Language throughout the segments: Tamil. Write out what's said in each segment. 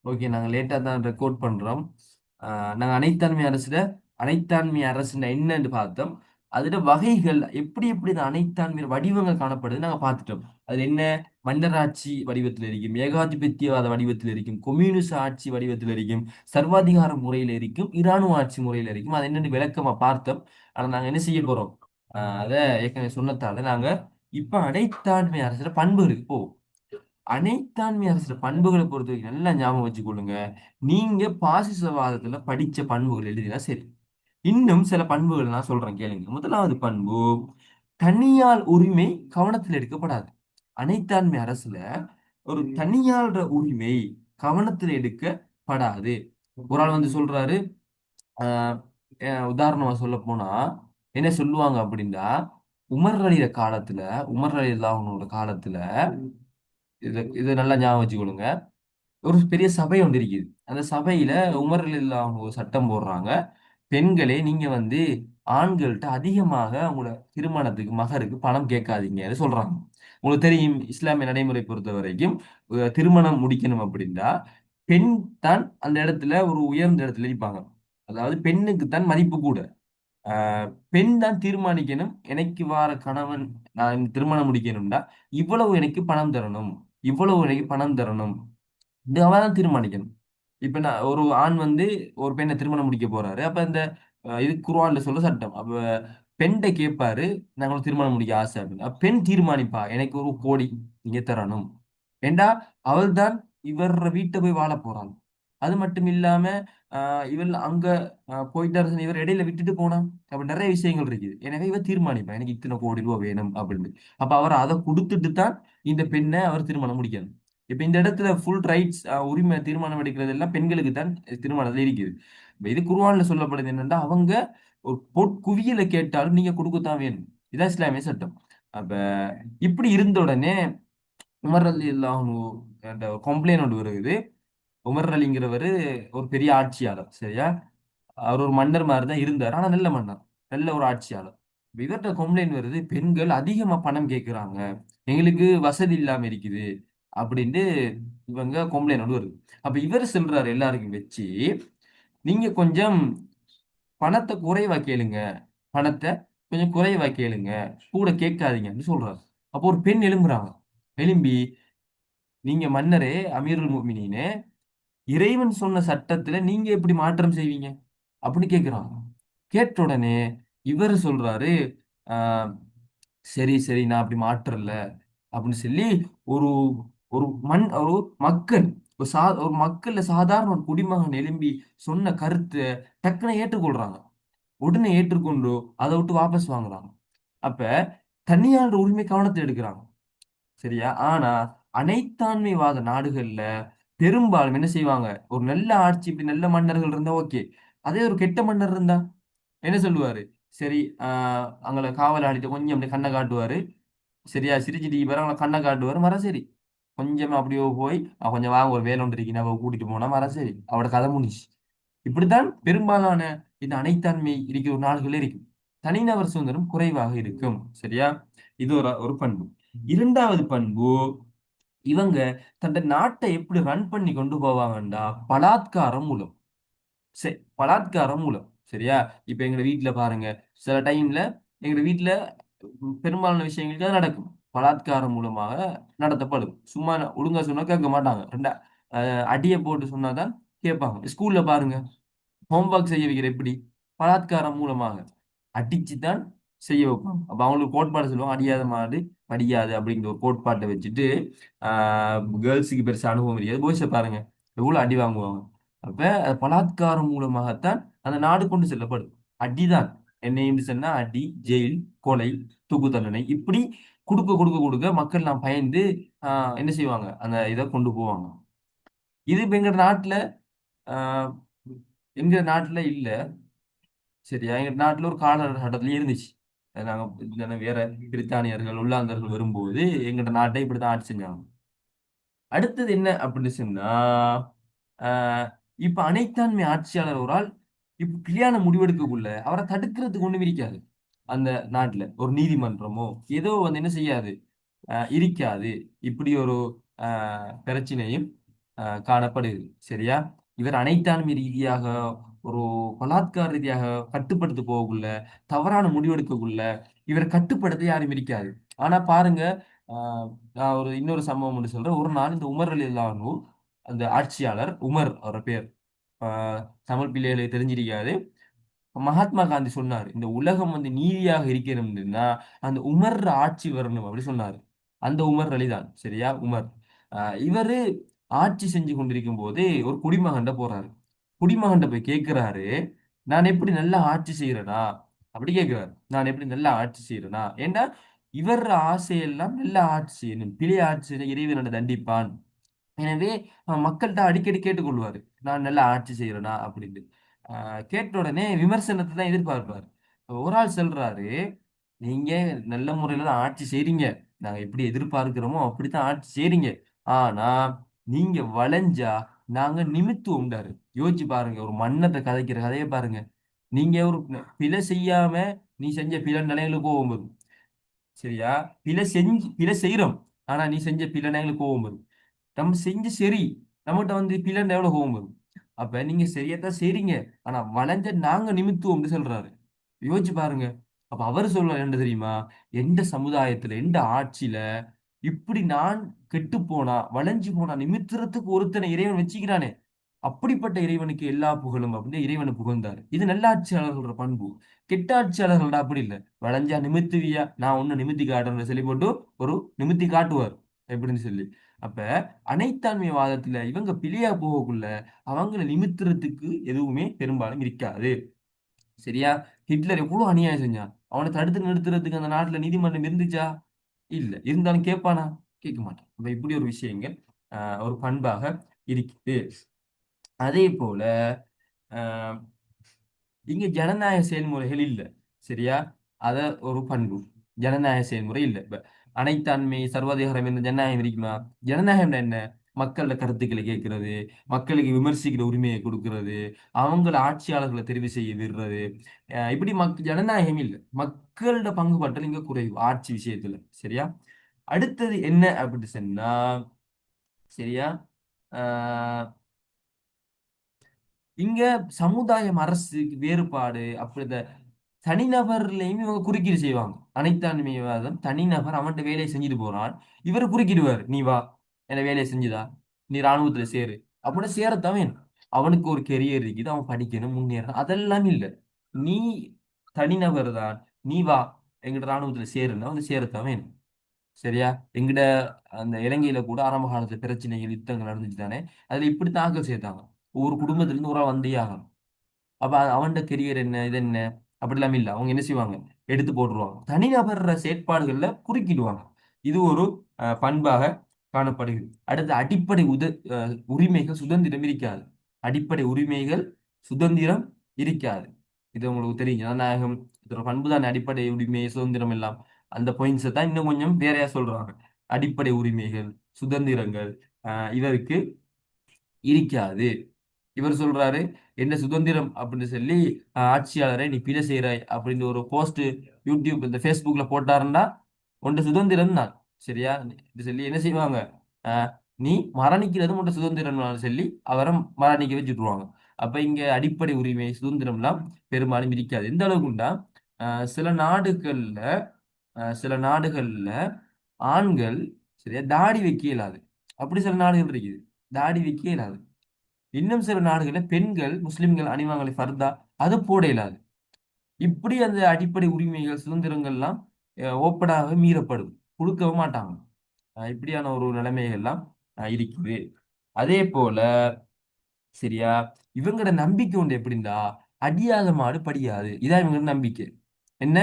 ஓகே, நாங்கள் லேட்டாக தான் ரெக்கார்ட் பண்ணுறோம். நாங்கள் அனைத்தாண்மை அரசுல அனைத்தாண்மை அரசுன்னா என்னன்னு பார்த்தோம். அதோட வகைகள் எப்படி எப்படி இந்த அனைத்தாண்மை வடிவங்கள் காணப்படுது நாங்கள் பார்த்துட்டோம். அது என்ன? மன்னராட்சி வடிவத்தில் இருக்கும், ஏகாதிபத்தியவாத வடிவத்தில் இருக்கும், கொம்யூனிச ஆட்சி வடிவத்தில் இருக்கும், சர்வாதிகார முறையில் இருக்கும், இராணுவ ஆட்சி முறையில் இருக்கும். அது என்னன்னு விளக்கமா பார்த்தோம். ஆனால் நாங்கள் என்ன செய்ய போறோம்? அதை ஏற்கனவே சொன்னதால நாங்கள் இப்ப அனைத்தாண்மை அரசுல பண்புகளுக்கு போவோம். அனைத்தாண்மை அரசு பண்புகளை பொறுத்த வரைக்கும் நல்லா ஞாபகம் வச்சுக்கொள்ளுங்க. நீங்க பாசிசவாதத்துல படிச்ச பண்புகள் எழுதினா சரி. இன்னும் சில பண்புகள் நான் சொல்றேன் கேளுங்க. முதலாவது பண்பு, தனியார் உரிமை கவனத்தில் எடுக்கப்படாது. அனைத்தாண்மை அரசுல ஒரு தனியார் உரிமை கவனத்தில் எடுக்கப்படாது. ஒரு ஆள் வந்து சொல்றாரு, ஆஹ் உதாரணமா சொல்ல போனா என்ன சொல்லுவாங்க அப்படின்னா, உமர் அலியோட காலத்துல, உமர் அலி அல்லாஹ்வுடைய காலத்துல, இது நல்லா ஞாபகம் வச்சுக்கொள்ளுங்க. ஒரு பெரிய சபை ஒன்று இருக்குது. அந்த சபையில உமர் ரலியல்லாஹு அன்ஹு ஒரு சட்டம் போடுறாங்க. பெண்களே நீங்க வந்து ஆண்கள்ட்ட அதிகமாக உங்களோட திருமணத்துக்கு மகருக்கு பணம் கேட்காதீங்கன்னு சொல்றாங்க. உங்களுக்கு தெரியும், இஸ்லாமிய நடைமுறை பொறுத்த வரைக்கும் திருமணம் முடிக்கணும் அப்படின்னா பெண் தான் அந்த இடத்துல ஒரு உயர்ந்த இடத்துல இருப்பாங்க. அதாவது பெண்ணுக்கு தான் மதிப்பு கூட. பெண் தான் தீர்மானிக்கணும், எனக்கு வார கணவன் நான் இந்த திருமணம் முடிக்கணும்டா இவ்வளவு எனக்கு பணம் தரணும், இவ்வளவு எனக்கு பணம் தரணும், இது அவன் தான் தீர்மானிக்கணும். இப்ப நான் ஒரு ஆண் வந்து ஒரு பெண்ணை திருமணம் முடிக்க போறாரு. அப்ப இந்த இது குர்ஆன்ல சொல்ல சட்டம். அப்ப பெண்கிட்ட கேட்பாரு, நாங்க ஒரு திருமணம் முடிக்க ஆசை அப்படின்னு. அப்ப பெண் தீர்மானிப்பா, எனக்கு 1 கோடி நீங்க தரணும். ஏண்டா அவள் தான் இவர் வீட்டை போய் வாழ போறாள். அது மட்டும் இல்லாம இவள் அங்க போயிட்டாரு, இவர் இடையில விட்டுட்டு போனா அப்ப நிறைய விஷயங்கள் இருக்குது. எனவே இவர் தீர்மானிப்பா, எனக்கு இத்தனை 1 கோடி ரூபாய் வேணும் அப்படின்னு. அப்ப அவர் அதை கொடுத்துட்டு தான் இந்த பெண்ணை அவர் திருமணம் முடிக்கணும். இப்ப இந்த இடத்துல ஃபுல் ரைட்ஸ், உரிமை தீர்மானம் எடுக்கிறது எல்லாம் பெண்களுக்கு தான் திருமணத்துல இருக்குது. இப்ப இது குர்ஆன்ல சொல்லப்படுது என்னன்னா, அவங்க ஒரு பொற்குவியலை கேட்டாலும் நீங்க கொடுக்கத்தான் வேணும். இதான் இஸ்லாமிய சட்டம். அப்ப இப்படி இருந்த உடனே உமர் அலி அல்லாஹ்னு என்ற ஒரு கம்ப்ளைண்ட் ஒன்று வருது. உமர் அலிங்கிறவரு ஒரு பெரிய ஆட்சியாளர், சரியா? அவர் ஒரு மன்னர் மாதிரி தான் இருந்தார், ஆனா நல்ல மன்னர், நல்ல ஒரு ஆட்சியாளர். இப்ப இவர்கிட்ட கம்ப்ளைண்ட் வருது, பெண்கள் அதிகமா பணம் கேட்கிறாங்க, எங்களுக்கு வசதி இல்லாம இருக்குது அப்படின்ட்டு இவங்க கம்ப்ளைண்ட் ஒன்று வருது. அப்ப இவர் சொல்றாரு எல்லாருக்கும் வச்சு, நீங்க கொஞ்சம் பணத்தை குறைவா கேளுங்க, பணத்தை கொஞ்சம் குறைவா கேளுங்க, கூட கேட்காதீங்கன்னு சொல்றாரு. அப்போ ஒரு பெண் எழும்புறாங்க. எழும்பி, நீங்க மன்னரே, அமீருல் முஃமினீனே, இறைவன் சொன்ன சட்டத்துல நீங்க எப்படி மாற்றம் செய்வீங்க அப்படின்னு கேக்குறாங்க. கேட்ட உடனே இவர் சொல்றாரு, ஆஹ் சரி சரி நான் அப்படி மாற்றல அப்படின்னு சொல்லி ஒரு ஒரு ஒரு மக்கள், ஒரு மக்கள்ல சாதாரண ஒரு குடிமகன் எழும்பி சொன்ன கருத்தை டக்குன்னு ஏற்றுக்கொள்றாங்க. உடனே ஏற்றுக்கொண்டு அதை விட்டு வாபஸ் வாங்குறாங்க. அப்ப தனியார் உரிமை கவனத்தில் எடுக்கிறாங்க, சரியா? ஆனா அனைத்தாண்மைவாத நாடுகள்ல பெரும்பாலும் என்ன செய்வாங்க, ஒரு நல்ல ஆட்சி, இப்படி நல்ல மன்னர்கள் இருந்தா ஓகே. அதே ஒரு கெட்ட மன்னர் இருந்தா என்ன சொல்லுவாரு? சரி, அங்களை காவலாளிட்ட கொஞ்சம் அப்படி கண்ணை காட்டுவாரு, சரியா? சிரிச்சிட்டு பிறகு அவங்களை கண்ணை காட்டுவாரு, மர சரி. கொஞ்சம் அப்படியோ போய் கொஞ்சம் வாங்க ஒரு வேலை ஒன்று இருக்கீங்க அவ கூட்டிட்டு போனா மர சரி, அவட கதை முடிச்சு. இப்படித்தான் பெரும்பாலான இந்த அனைத்தாண்மை இருக்கிற ஒரு நாடுகளே இருக்கும். தனிநபர் சுதந்திரம் குறைவாக இருக்கும், சரியா? இது ஒரு பண்பு. இரண்டாவது பண்பு, இவங்க தன் நாட்டை எப்படி ரன் பண்ணி கொண்டு போவாங்கண்டா பலாத்காரம் மூலம். சரி, பலாத்காரம் மூலம், சரியா? இப்ப எங்க வீட்டுல பாருங்க, சில டைம்ல எங்க வீட்டுல பெரும்பாலான விஷயங்களுக்கு அது நடக்கும், பலாத்காரம் மூலமாக நடத்தப்படும். சும்மா ஒழுங்கா சொன்னா கேட்க மாட்டாங்க. ரெண்டா அடியை போட்டு சொன்னாதான் கேட்பாங்க. ஸ்கூல்ல பாருங்க, ஹோம்ஒர்க் செய்ய வைக்கிற எப்படி? பலாத்காரம் மூலமாக அடிச்சுதான் செய்ய வைப்பாங்க. அப்ப அவங்களுக்கு கோட்பாடு சொல்லுவாங்க, அடியாத மாடு படியாது அப்படிங்கிற ஒரு கோட்பாட்டை வச்சுட்டு கேர்ள்ஸுக்கு பெருசா அனுபவம் இருக்காது, பாய்ஸை பாருங்க எவ்வளவு அடி வாங்குவாங்க. அப்ப பலாத்காரம் மூலமாகத்தான் அந்த நாடு கொண்டு செல்லப்படும். அடிதான், என்னையும் சொன்னா அடி, ஜெயில், கொலை, தூக்கு தண்டனை, இப்படி கொடுக்க கொடுக்க கொடுக்க மக்கள் நான் பயந்து என்ன செய்வாங்க, அந்த இதை கொண்டு போவாங்க. இது இப்ப எங்க நாட்டுல ஆஹ் எங்க நாட்டுல இல்ல, சரியா? எங்க நாட்டுல ஒரு காலகட்டத்துல இருந்துச்சு. நாங்க வேற பிரித்தானியர்கள், உள்ளாந்தர்கள் வரும்போது எங்க நாட்டை இப்படித்தான் ஆட்சி செஞ்சாங்க. அடுத்தது என்ன அப்படின்னு சொன்னா, ஆஹ் இப்ப அனைத்தாண்மை ஆட்சியாளர் ஒரு ஆள் இப்ப கல்யாணம் முடிவெடுக்கக்குள்ள அவரை தடுக்கிறதுக்கு ஒண்ணும் இருக்காது. அந்த நாட்டுல ஒரு நீதிமன்றமோ ஏதோ வந்து என்ன செய்யாது, இருக்காது. இப்படி ஒரு பிரச்சனையும் காணப்படுது. சரியா? இவர் அனைத்தான்மை ரீதியாக ஒரு பலாத்கார ரீதியாக கட்டுப்படுத்த போகக்குள்ள, தவறான முடிவெடுக்கக்குள்ள இவர் கட்டுப்படுத்த யாரும் இருக்காது. ஆனா பாருங்க, நான் ஒரு இன்னொரு சம்பவம் ஒன்று சொல்றேன். ஒரு நாள் இந்த உமர் ரலியல்லாஹு அந்த ஆட்சியாளர் உமர் அவர் பேர், தமிழ் பிள்ளைகளுக்கு தெரிஞ்சிருக்காது. மகாத்மா காந்தி சொன்னார், இந்த உலகம் நீதியாக இருக்கணும்னா அந்த உமர் ஆட்சி வரணும் அப்படி சொன்னார். அந்த உமர் அலிதான். சரியா? உமர் இவரு ஆட்சி செஞ்சு கொண்டிருக்கும் போது ஒரு குடிமகன்ட போறாரு. குடிமகன்ட போய் கேட்கிறாரு, நான் எப்படி நல்லா ஆட்சி செய்யறேனா அப்படி கேட்கிறாரு. நான் எப்படி நல்லா ஆட்சி செய்யறேனா? ஏன்னா இவர் ஆசையெல்லாம் நல்லா ஆட்சி செய்யணும், பிழை ஆட்சி செய்ய இறைவன் என்னை தண்டிப்பான். எனவே மக்கள்கிட்ட அடிக்கடி கேட்டுக்கொள்வாரு, நான் நல்லா ஆட்சி செய்யறேனா அப்படின்னு. கேட்ட உடனே விமர்சனத்தை தான் எதிர்பார்ப்பாரு. ஒரு ஆள் சொல்றாரு, நீங்க நல்ல முறையில தான் ஆட்சி செய்றீங்க, நாங்க எப்படி எதிர்பார்க்கிறோமோ அப்படித்தான் ஆட்சி செய்றீங்க. ஆனா நீங்க வளைஞ்சா நாங்க நிமித்துவோம்டாரு. யோசிச்சு பாருங்க, ஒரு மன்னத்தை கதைக்கிற கதையை பாருங்க. நீங்க ஒரு பிழை செய்யாம நீ செஞ்ச பிழை நிலைகளுக்கு கோவம் வரும். சரியா? பிழை செய்யறோம், ஆனா நீ செஞ்ச பிழை நிலைகளுக்கு கோவம் வரும். நம்ம செஞ்சு சரி, நம்மகிட்ட பிள்ளைன்னு எவ்வளவு கோவம் வரும். அப்ப நீங்க சரியாத்தான் செய்றீங்க, ஆனா வளைஞ்ச நாங்க நிமித்துவோம்னு சொல்றாரு. யோசிச்சு பாருங்க. அப்ப அவர் சொல்ல என்ன தெரியுமா? எந்த சமுதாயத்துல எந்த ஆட்சியில இப்படி நான் கெட்டு போனா வளைஞ்சு போனா நிமித்துறதுக்கு ஒருத்தனை இறைவன் வச்சுக்கிறானே, அப்படிப்பட்ட இறைவனுக்கு எல்லா புகழும் அப்படின்னு இறைவனை புகழ்ந்தாரு. இது நல்ல ஆட்சியாளர்களோட பண்பு. கெட்ட ஆட்சியாளர்களோட அப்படி இல்லை. வளைஞ்சா நிமித்துவியா, நான் ஒண்ணு நிமித்தி காட்டுறேன்னு சொல்லி போட்டு ஒரு நிமித்தி காட்டுவார் எப்படின்னு சொல்லி. அப்ப அனைத்தான்மையவாதத்துல இவங்க பிழையா போகக்குள்ள அவங்கள நிமித்துறதுக்கு எதுவுமே பெரும்பாலும் இருக்காது. சரியா? ஹிட்லர் எவ்வளவு அநியாயம் செஞ்சான், அவனை தடுத்து நிறுத்துறதுக்கு அந்த நாட்டுல நீதிமன்றம் இருந்துச்சா? இல்ல. இருந்தாலும் கேட்பானா? கேட்க மாட்டான். அப்ப இப்படி ஒரு விஷயங்கள் ஒரு பண்பாக இருக்குது. அதே போல அஹ், இங்க ஜனநாயக செயல்முறைகள் இல்ல. சரியா? அத ஒரு பண்பு. ஜனநாயக செயல்முறை இல்ல. இப்ப அனைத்தான்மை சர்வாதிகாரம் என்ற ஜனநாயகம் இருக்குமா? ஜனநாயகம் என்ன? மக்களோட கருத்துக்களை கேட்கிறது, மக்களுக்கு விமர்சிக்கிற உரிமையை கொடுக்கிறது, அவங்கள ஆட்சியாளர்களை தெரிவு செய்ய விடுறது. இப்படி ஜனநாயகம் இல்ல. மக்களோட பங்குபற்றல் இங்க குறைவு ஆட்சி விஷயத்துல. சரியா? அடுத்தது என்ன அப்படி சொன்னா, சரியா, ஆஹ் இங்க சமுதாயம் அரசுக்கு வேறுபாடு அப்படி இந்த தனிநபர்லையும் இவங்க குறுக்கீடு செய்வாங்க. அனைத்தான்மைவாதம் தனிநபர் அவன்கிட்ட வேலையை செஞ்சுட்டு போறான், இவர் குறுக்கிடுவார், நீ வா என்ன வேலையை செஞ்சுதா, நீ ராணுவத்துல சேரு அப்படின்னு சேரத்தான் வேணும். அவனுக்கு ஒரு கெரியர் இருக்குது, அவன் படிக்கணும் முன்னேறணும், அதெல்லாம் இல்ல. நீ தனிநபர் தான், நீ வா எங்கிட்ட ராணுவத்துல சேருன்னா வந்து சேரத்தான் வேணும். சரியா? எங்கிட்ட அந்த இலங்கையில கூட ஆரம்ப காலத்துல பிரச்சனைகள் யுத்தங்கள் நடந்துச்சு தானே, அதுல இப்படி தாக்கல் செய்தாங்க. ஒவ்வொரு குடும்பத்துல இருந்து ஒரு ஆள் வந்தே ஆகணும். அப்ப அவன்ட கெரியர் என்ன இது என்ன அப்படிலாம் இல்ல. அவங்க என்ன செய்வாங்க, எடுத்து போட்டுருவாங்க. தனிநபர் செயற்பாடுகள்ல குறுக்கிடுவாங்க. இது ஒரு பண்பாக காணப்படுகிறது. அடுத்து அடிப்படை உரிமைகள் சுதந்திரம் இருக்காது. அடிப்படை உரிமைகள் சுதந்திரம் இருக்காது. இது உங்களுக்கு தெரியும். ஜனநாயகம் இதோட பண்பு தான் அடிப்படை உரிமை சுதந்திரம் எல்லாம். அந்த பாயிண்ட்ஸை தான் இன்னும் கொஞ்சம் வேறையா சொல்றாங்க. அடிப்படை உரிமைகள் சுதந்திரங்கள் இதற்கு இருக்காது. இவர் சொல்றாரு, என்ன சுதந்திரம் அப்படின்னு சொல்லி ஆட்சியாளரை நீ பிழை செய்யறாய் அப்படின்னு ஒரு போஸ்ட் யூடியூப் இந்த ஃபேஸ்புக்ல போட்டாருன்னா உன்ட சுதந்திரம் தான். சரியா? இது சொல்லி என்ன செய்வாங்க, அஹ், நீ மரணிக்கிறதும் உன்ட சுதந்திரம் சொல்லி அவரை மரணிக்க வச்சுட்டுருவாங்க. அப்ப இங்க அடிப்படை உரிமை சுதந்திரம்லாம் பெரும்பாலும் இருக்காது. எந்த அளவுக்குண்டா, சில நாடுகள்ல சில நாடுகள்ல ஆண்கள் சரியா தாடி வைக்க இயலாது. அப்படி சில நாடுகள் இருக்குது, தாடி வைக்க இயலாது. இன்னும் சில நாடுகளில் பெண்கள் முஸ்லிம்கள் அணிவாங்களை ஃபர்தா அது போட இயலாது. இப்படி அந்த அடிப்படை உரிமைகள் சுதந்திரங்கள்லாம் ஓப்பனாக மீறப்படும், கொடுக்கவும் மாட்டாங்க. இப்படியான ஒரு நிலைமைகள்லாம் இருக்குது. அதே போல சரியா, இவங்களோட நம்பிக்கை உண்டு எப்படின்னா, அடியாத மாடு படியாது, இதான் இவங்களோட நம்பிக்கை. என்ன?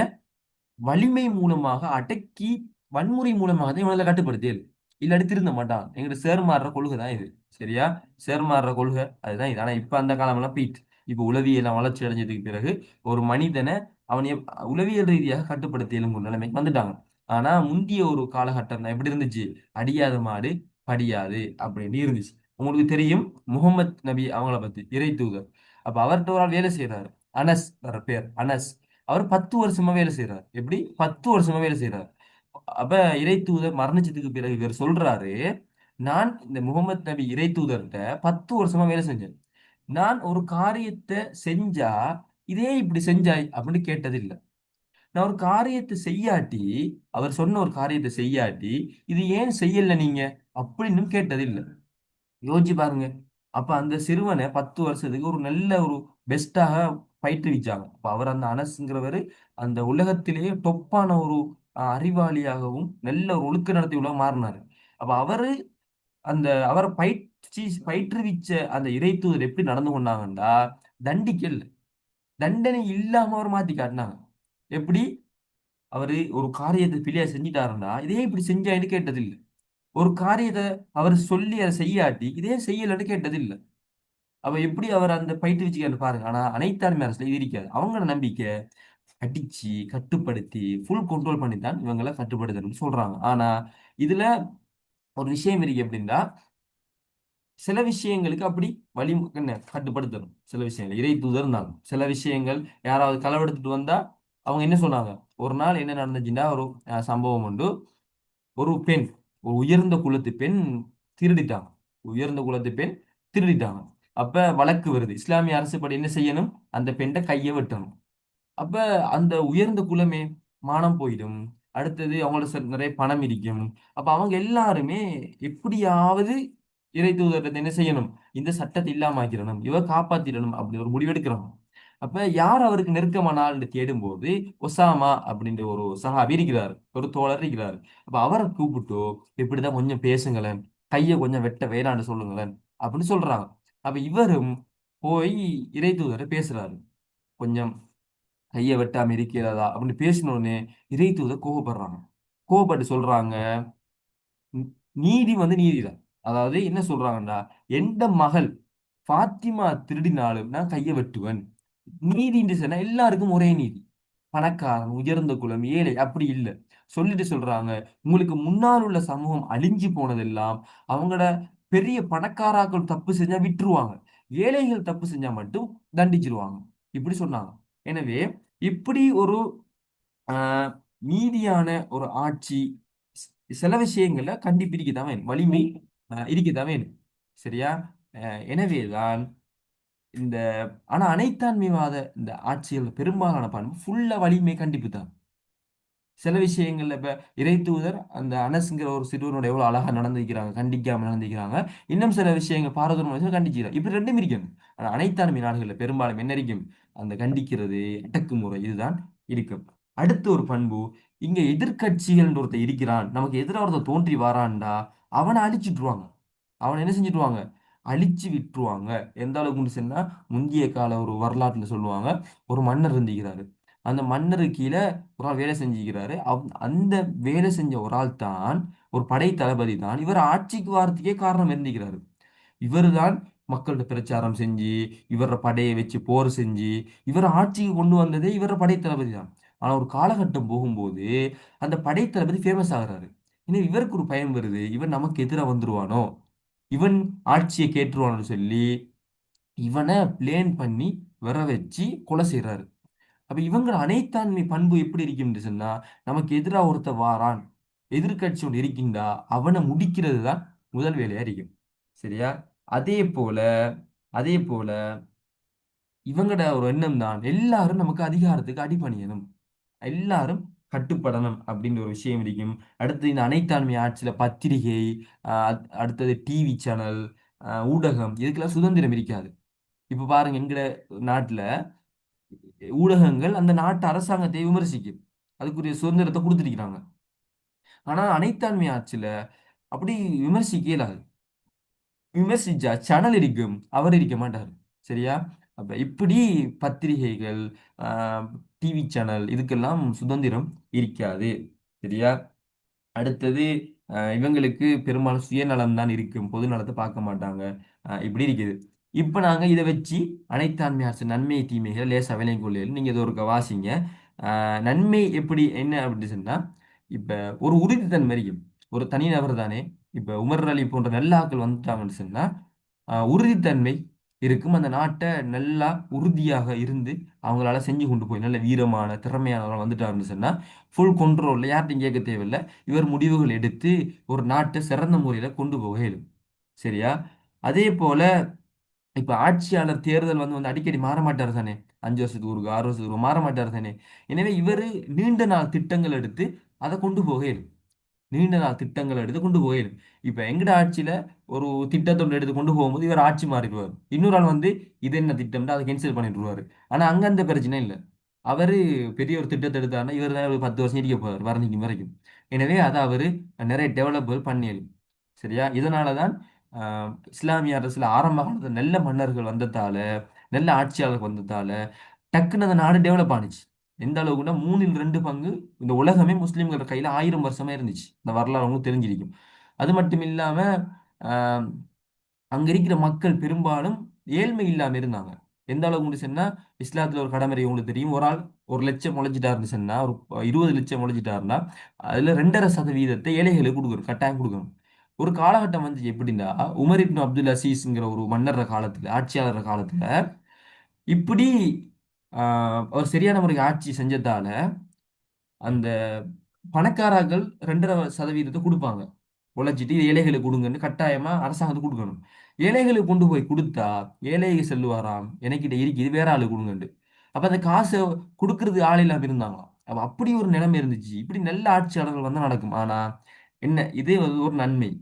வலிமை மூலமாக அடக்கி வன்முறை மூலமாக தான் இவங்களை கட்டுப்படுத்தியது. இல்லாட்டி திருந்த மாட்டான். எங்கிட்ட சேர் மாறுற கொள்கை தான் இது. சரியா? சேர் மாறுற கொள்கை அதுதான் இது. ஆனா இப்ப அந்த காலமெல்லாம் போயிட்டு, இப்ப உளவியல் வளர்ச்சி அடைஞ்சதுக்கு பிறகு ஒரு மனிதனை அவனை உளவியல் ரீதியாக கட்டுப்படுத்தி எழும்பும் நிலைமைக்கு வந்துட்டாங்க. ஆனா முந்திய ஒரு காலகட்டம் தான் எப்படி இருந்துச்சு, அடியாத மாடு படியாது அப்படின்னு இருந்துச்சு. உங்களுக்கு தெரியும் முகமது நபி அவங்கள பத்தி, இறை தூதர். அப்ப அவர்கிட்ட ஒரு ஆள் வேலை செய்யறாரு, அனஸ் வர பேர் அனஸ். அவர் 10 வருஷமா வேலை செய்யறாரு. எப்படி 10 வருஷமா வேலை செய்யறாரு? அப்ப இறை தூதர் மரணிச்சதுக்கு பிறகு இவர் சொல்றாரு, நான் இந்த முகமது நபி இறை தூதர்கிட்ட 10 வருஷமா வேலை செஞ்சேன். நான் ஒரு காரியத்தை செஞ்சா இதே இப்படி செஞ்சாய் அப்படின்னு கேட்டது இல்ல. நான் ஒரு காரியத்தை செய்யாட்டி, அவர் சொன்ன ஒரு காரியத்தை செய்யாட்டி இது ஏன் செய்யல நீங்க அப்படின்னு கேட்டது இல்ல. யோசிச்சு பாருங்க. அப்ப அந்த சிறுவனை 10 வருஷத்துக்கு ஒரு நல்ல ஒரு பெஸ்டாக பயிற்றுவிச்சாங்க. அப்ப அவர் அந்த அனஸ்ங்கிறவர் அந்த உலகத்திலேயே டொப்பான ஒரு அறிவாளியாகவும் நல்ல ஒரு ஒழுக்க நடத்தி உலக மாறினாரு. அப்ப அவரு அந்த அவரை பயிற்றுவிச்ச அந்த இறைத்தூதர் எப்படி நடந்து கொண்டாங்கண்டா, தண்டிக்கல. தண்டனை இல்லாம அவர் மாத்தி காட்டினாங்க. எப்படி? அவரு ஒரு காரியத்தை பிழையா செஞ்சிட்டாருன்னா இதே இப்படி செஞ்சான்னு கேட்டது இல்ல. ஒரு காரியத்தை அவர் சொல்லி அதை செய்யாட்டி இதே செய்யலன்னு கேட்டது இல்ல. அவ எப்படி அவர் அந்த பயிற்றுவிச்சுக்காரு பாருங்க. ஆனா அனைத்தாருமே அரசுல இது இருக்காது. அவங்களோட நம்பிக்கை அடிச்சு கட்டுப்படுத்தி ஃபுல் கண்ட்ரோல் பண்ணி தான் இவங்களை கட்டுப்படுத்தணும்னு சொல்றாங்க. ஆனா இதுல ஒரு விஷயம் இருக்கு எப்படின்னா, சில விஷயங்களுக்கு அப்படி வழி என்ன கட்டுப்படுத்தணும். சில விஷயங்கள் இறை தூதர் இருந்தாங்க. சில விஷயங்கள் யாராவது களவெடுத்துட்டு வந்தா அவங்க என்ன சொன்னாங்க? ஒரு நாள் என்ன நடந்துச்சுன்னா ஒரு சம்பவம் உண்டு. ஒரு பெண், ஒரு உயர்ந்த குலத்து பெண் திருடிட்டாங்க. உயர்ந்த குலத்து பெண் திருடிட்டாங்க. அப்ப வழக்கு வருது. இஸ்லாமிய அரசுப்படி என்ன செய்யணும்? அந்த பெண்ணை கையை வெட்டணும். அப்ப அந்த உயர்ந்த குலமே மானம் போயிடும். அடுத்தது அவங்களோட நிறைய பணம் இருக்கும். அப்ப அவங்க எல்லாருமே எப்படியாவது இறை தூதர்கிட்ட என்ன செய்யணும்? இந்த சட்டத்தை இல்லாம ஆக்கிடணும். இவ காப்பாத்திடணும் அப்படி ஒரு முடிவெடுக்கிறாங்க. அப்ப யார் அவருக்கு நெருக்கமான ஆள்னு தேடும்போது ஒசாமா அப்படின்ற ஒரு சஹாபி இருக்கிறார். ஒரு தோழர் இருக்கிறார். அப்ப அவரை கூப்பிட்டு இப்படிதான் கொஞ்சம் பேசுங்களேன். கையை கொஞ்சம் வெட்ட வேணான்னு சொல்லுங்களேன் அப்படின்னு சொல்றாங்க. அப்ப இவரும் போய் இறை தூதரை பேசுறாரு. கொஞ்சம் கையை வெட்டாம இருக்கிறதா அப்படின்னு பேசின உடனே இறை தூதர் கோவப்படுறாங்க. கோவப்பட்டு சொல்றாங்க, நீதி வந்து நீதிதான். அதாவது என்ன சொல்றாங்கன்னா, எந்த மகள் ஃபாத்திமா திருடினாலும் நான் கையை வெட்டுவேன். நீதின்னு சொன்னா எல்லாருக்கும் ஒரே நீதி. பணக்காரன், உயர்ந்த குலம், ஏழை அப்படி இல்லை. சொல்லிட்டு சொல்றாங்க, உங்களுக்கு முன்னால் உள்ள சமூகம் அழிஞ்சு போனதெல்லாம் அவங்களோட பெரிய பணக்காராக்கள் தப்பு செஞ்சா விட்டுருவாங்க. ஏழைகள் தப்பு செஞ்சா மட்டும் தண்டிச்சிருவாங்க. இப்படி சொன்னாங்க. எனவே இப்படி ஒரு ஆஹ் நீதியான ஒரு ஆட்சி சில விஷயங்கள்ல கண்டிப்பு இருக்கத்தான் வேணும். வலிமை இருக்கத்தான் வேணும். சரியா? எனவேதான் இந்த ஆனா அனைத்தான்மைவாத இந்த ஆட்சிகள் பெரும்பாலான பண்பு ஃபுல்லா வலிமை கண்டிப்பு தான். சில விஷயங்கள்ல இப்ப இறை தூதர் அந்த அனஸ்ங்கிற ஒரு சிறுவனோட எவ்வளவு அழகா நடந்துக்கிறாங்க, கண்டிக்காம நடந்துக்கிறாங்க. இன்னும் சில விஷயங்கள் பாரதூரமாக கண்டிக்கிறாங்க. இப்படி ரெண்டும் இருக்கணும். ஆனா அனைத்தான்மை நாடுகள்ல பெரும்பாலும் என்ன இருக்கும்? அந்த கண்டிக்கிறது, அடக்குமுறை இதுதான் இருக்கும். அடுத்த ஒரு பண்பு, இங்க எதிர்க்கட்சிகள் ஒருத்தர் இருக்கிறான், நமக்கு எதிராக ஒருத்தர் தோன்றி வாரான்டா, அவனை அழிச்சிட்டுருவாங்க. அவனை என்ன செஞ்சுட்டுருவாங்க? அழிச்சு விட்டுருவாங்க. எந்த அளவுக்கு சொன்னா, முந்தைய கால ஒரு வரலாற்றுல சொல்லுவாங்க, ஒரு மன்னர் இருந்திருக்கிறாரு. அந்த மன்னருக்கு கீழே ஒரு ஆள் வேலை செஞ்சுக்கிறாரு. அந்த வேலை செஞ்ச ஒரு ஆள் தான், ஒரு படை தளபதி தான் இவர் ஆட்சிக்கு வாரத்துக்கே காரணம் இருந்திருக்கிறாரு. இவர் தான் மக்கள்கிட்ட பிரச்சாரம் செஞ்சு, இவர படையை வச்சு போர் செஞ்சு, இவர் ஆட்சிக்கு கொண்டு வந்ததே இவர படை தளபதி தான். ஆனா ஒரு காலகட்டம் போகும்போது அந்த படை தளபதி ஃபேமஸ் ஆகுறாரு. இனி இவருக்கு ஒரு பயம் வருது, இவன் நமக்கு எதிராக வந்துருவானோ, இவன் ஆட்சியை கேட்டுருவானு சொல்லி இவனை பிளேன் பண்ணி வர வச்சு கொலை செய்றாரு. அப்ப இவங்க அனைத்தாண்மை பண்பு எப்படி இருக்குன்னு சொன்னா, நமக்கு எதிரா ஒருத்த வாரான், எதிர்க்கட்சி ஒன்று இருக்கின்றா, அவனை முடிக்கிறது தான் முதல் வேலையா இருக்கும். சரியா? அதே போல அதே போல இவங்கட ஒரு எண்ணம் தான் எல்லாரும் நமக்கு அதிகாரத்துக்கு அடிபணியணும், எல்லாரும் கட்டுப்படணும் அப்படின்ற ஒரு விஷயம் இருக்கும். அடுத்து இந்த அனைத்தாண்மை ஆட்சியில பத்திரிகை, அடுத்தது டிவி சேனல், ஊடகம் இதுக்கெல்லாம் சுதந்திரம் இருக்காது. இப்ப பாருங்க எங்கட நாட்டுல ஊடகங்கள் அந்த நாட்டு அரசாங்கத்தை விமர்சிக்கும். அதுக்குரிய சுதந்திரத்தை கொடுத்துருக்கிறாங்க. ஆனா அனைத்தாண்மை ஆட்சியில அப்படி விமர்சிக்க இயலாது. விமர்சிச்சா சேனல் இருக்கும், அவர் இருக்க மாட்டார். சரியா? அப்ப இப்படி பத்திரிகைகள், டிவி சேனல் இதுக்கெல்லாம் சுதந்திரம் இருக்காது. சரியா? அடுத்தது இவங்களுக்கு பெரும்பாலும் சுயநலம் தான் இருக்கும், பொது நலத்தை பார்க்க மாட்டாங்க. இப்படி இருக்குது. இப்ப நாங்க இதை வச்சு அனைத்தாண்மை அரசு நன்மை தீமைகள் லேசா விலை கொள்ளைகள் நீங்க இதை ஒரு வாசிங்க. நன்மை எப்படி என்ன அப்படின்னு சொன்னா, இப்ப ஒரு உறுதித்தன்மை இருக்கும். ஒரு தனிநபர் தானே. இப்ப உமர் அலி போன்ற நல்ல ஆட்கள் வந்துட்டாங்கன்னு சொன்னா உறுதித்தன்மை இருக்கும். அந்த நாட்டை நல்லா உறுதியாக இருந்து அவங்களால செஞ்சு கொண்டு போய் நல்ல வீரமான திறமையானவங்க வந்துட்டாருன்னு சொன்னா ஃபுல் கண்ட்ரோல்ல யார்ட்டையும் கேட்க தேவையில்லை. இவர் முடிவுகள் எடுத்து ஒரு நாட்டை சிறந்த முறையில கொண்டு போக இயலும். சரியா? அதே போல இப்ப ஆட்சியாளர் தேர்தல் வந்து அடிக்கடி மாற மாட்டார் தானே. 5 வருஷத்துக்கு ஒரு 6 வருஷத்துக்கு ஒரு மாற மாட்டார் தானே. எனவே இவர் நீண்ட நாள் திட்டங்கள் எடுத்து அதை கொண்டு போக இயலும். நீண்ட நாள் திட்டங்களை எடுத்து கொண்டு போயிடும். இப்ப எங்கட ஆட்சியில ஒரு திட்டத்தொன்று எடுத்து கொண்டு போகும்போது இவர் ஆட்சி மாறிடுவார். இன்னொரு ஆள் வந்து இது என்ன திட்டம்னு அதை கேன்சல் பண்ணிடுவாரு. ஆனா அங்க அந்த பிரச்சனை இல்லை. அவரு பெரிய ஒரு திட்டத்தை எடுத்தாருன்னா இவர் தான் ஒரு 10 வருஷம் இருக்க போறார் வரணிக்கும் வரைக்கும். எனவே அதை அவரு நிறைய டெவலப் பண்ணியலும். சரியா? இதனாலதான் இஸ்லாமிய அரசுல ஆரம்ப காலத்துல நல்ல மன்னர்கள் வந்ததால நல்ல ஆட்சியாளர்கள் வந்ததால டக்குன்னு அந்த நாடு டெவலப் ஆனிச்சு. எந்த அளவுக்குன்னா 3/2 பங்கு இந்த உலகமே முஸ்லிம்கள் கையில 1000 வருஷமா இருந்துச்சு. இந்த வரலாறு உங்களுக்கு தெரிஞ்சிருக்கும். அது மட்டும் இல்லாம ஆஹ், அங்க இருக்கிற மக்கள் பெரும்பாலும் ஏழ்மை இல்லாம இருந்தாங்க. எந்த அளவுக்கு சொன்னா இஸ்லாத்துல ஒரு கடமை உங்களுக்கு தெரியும். ஒரு ஆள் 1 லட்சம் முளைச்சிட்டாருன்னு சொன்னா ஒரு 20 லட்சம் முளைச்சிட்டாருன்னா அதுல 2.5% ஏழைகளுக்கு கொடுக்கணும், கட்டாயம் கொடுக்கணும். ஒரு காலகட்டம் வந்து எப்படின்னா உமர் இப்னு அப்துல் அசீஸ்ங்கிற ஒரு மன்னர் காலத்துல ஆட்சியாளர் காலத்துல இப்படி அவர் சரியான முறைக்கு ஆட்சி செஞ்சதால அந்த பணக்காரர்கள் 2.5% கொடுப்பாங்க. உழைச்சிட்டு இது ஏழைகளுக்கு கொடுங்கன்னு கட்டாயமா அரசாங்கத்துக்கு கொடுக்கணும். ஏழைகளுக்கு கொண்டு போய் கொடுத்தா ஏழைகள் செல்லுவாராம் எனக்கிட்ட இருக்கு இது வேற ஆளு கொடுங்கன்னு. அப்ப அந்த காசை கொடுக்கறது ஆள் இல்லாம இருந்தாங்களாம். அப்ப அப்படி ஒரு நிலைமை இருந்துச்சு. இப்படி நல்ல ஆட்சியாளர்கள் வந்து நடக்கும். ஆனா என்ன இது வந்து ஒரு நன்மை.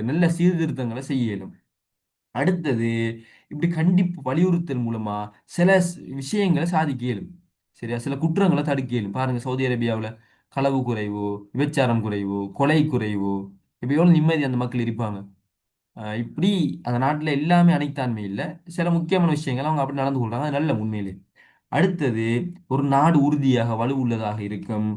நல்ல சீர்திருத்தங்களை செய்ய இயலும். அடுத்தது இப்படி கண்டிப்பு வலியுறுத்தல் மூலமா சில விஷயங்களை சாதிக்க இயலும். சரியா? சில குற்றங்களை தடுக்க இயலும். பாருங்க சவுதி அரேபியாவுல களவு குறைவு, விபச்சாரம் குறைவு, கொலை குறைவு, இப்ப எவ்வளவு நிம்மதி அந்த மக்கள் இருப்பாங்க. இப்படி அந்த நாட்டுல எல்லாமே அனைத்தாண்மை இல்லை. சில முக்கியமான விஷயங்கள் அவங்க அப்படி நடந்து கொள்றாங்க. அது நல்ல உண்மையிலே. அடுத்தது ஒரு நாடு உறுதியாக வலுவுள்ளதாக இருக்கும்.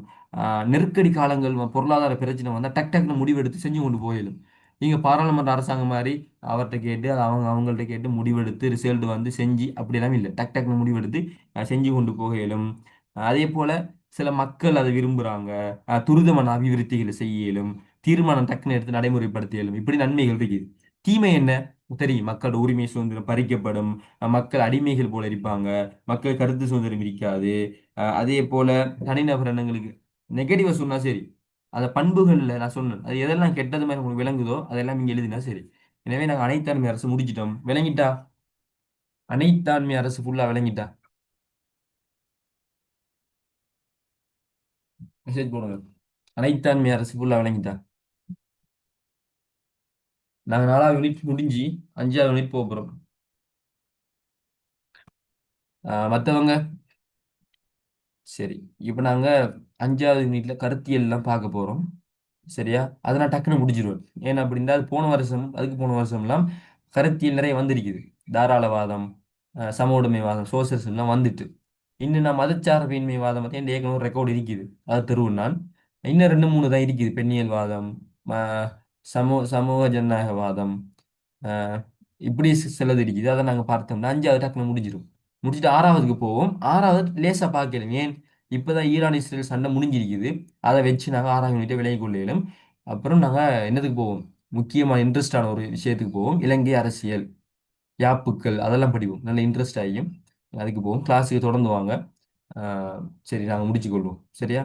நெருக்கடி காலங்கள் பொருளாதார பிரச்சனை வந்தால் டக் டக்குன்னு முடிவெடுத்து செஞ்சு கொண்டு போயிடும். நீங்க பாராளுமன்ற அரசாங்கம் மாதிரி அவர்கிட்ட கேட்டு அது அவங்கள்ட்ட கேட்டு முடிவெடுத்து ரிசல்ட் வந்து செஞ்சு அப்படியெல்லாம் இல்லை. டக் டக்குன்னு முடிவெடுத்து செஞ்சு கொண்டு போக இயலும். அதே போல சில மக்கள் அதை விரும்புறாங்க. துரிதமான அபிவிருத்திகளை செய்ய இயலும். தீர்மானம் டக்குன்னு எடுத்து நடைமுறைப்படுத்த இயலும். இப்படி நன்மைகள் இருக்குது. தீமை என்ன தெரியும்? மக்களோட உரிமை சுதந்திரம் பறிக்கப்படும். மக்கள் அடிமைகள் போல இருப்பாங்க. மக்கள் கருத்து சுதந்திரம் இருக்காது. அதே போல தனிநபர் எண்ணங்களுக்கு நெகட்டிவா சொன்னா சரி. அந்த பண்புகள்ல நான் சொன்னேன் அது எதெல்லாம் கெட்டது மாதிரி உங்களுக்கு விளங்குதோ அதெல்லாம் இங்க எழுதினா சரி. எனவே நாங்க அனைத்தாண்மை அரசு முடிச்சிட்டோம். விளங்கிட்டா? அனைத்தாண்மை அரசு ஃபுல்லா விளங்கிட்டா? மெசேஜ் போடுங்க. அனைத்தாண்மை அரசு ஃபுல்லா விளங்கிட்டா? நாங்க 4வது யூனிட் முடிஞ்சு 5வது யூனிட் போக போறோம். மத்தவங்க சரி. இப்ப நாங்க 5வது யூனிட்ல கருத்தியல் எல்லாம் பார்க்க போறோம். சரியா? அதை நான் டக்குன்னு முடிச்சிருவேன். ஏன்னா அப்படின்னா அது போன வருஷம் அதுக்கு போன வருஷம்லாம் கருத்தியல் நிறைய வந்திருக்குது. தாராளவாதம், சம உடைமைவாதம், சோசியலிசம்லாம் வந்துட்டு இன்னும் நான் மதச்சார்பின்மைவாதம் பற்றி என் ஏற்கனவே ஒரு ரெக்கார்டு இருக்குது. அது தருவேன் நான். இன்னும் 2 3 தான் இருக்குது. பெண்ணியல் வாதம், சமூக ஜனநாயகவாதம், அஹ், இப்படி சிலது இருக்குது. அதை நாங்கள் பார்த்தோம்னா 5வது டக்குன்னு முடிஞ்சிடும். முடிச்சுட்டு 6வதுக்கு போவோம். 6வது லேசா பார்க்கலாம். ஏன் இப்பதான் ஈரான் இஸ்ரேல் சண்டை முடிஞ்சிருக்குது. அதை வச்சு நாங்கள் 6வது யூனிட்டை விலகி கொள்ளையிலும். அப்புறம் நாங்கள் என்னதுக்கு போவோம்? முக்கியமான இன்ட்ரெஸ்டான ஒரு விஷயத்துக்கு போவோம். இலங்கை அரசியல், யாப்புக்கள் அதெல்லாம் படிப்போம். நல்ல இன்ட்ரெஸ்ட் ஆகியும் அதுக்கு போவோம். கிளாஸுக்கு தொடர்ந்து வாங்க. சரி நாங்கள் முடிச்சுக்கொள்வோம். சரியா?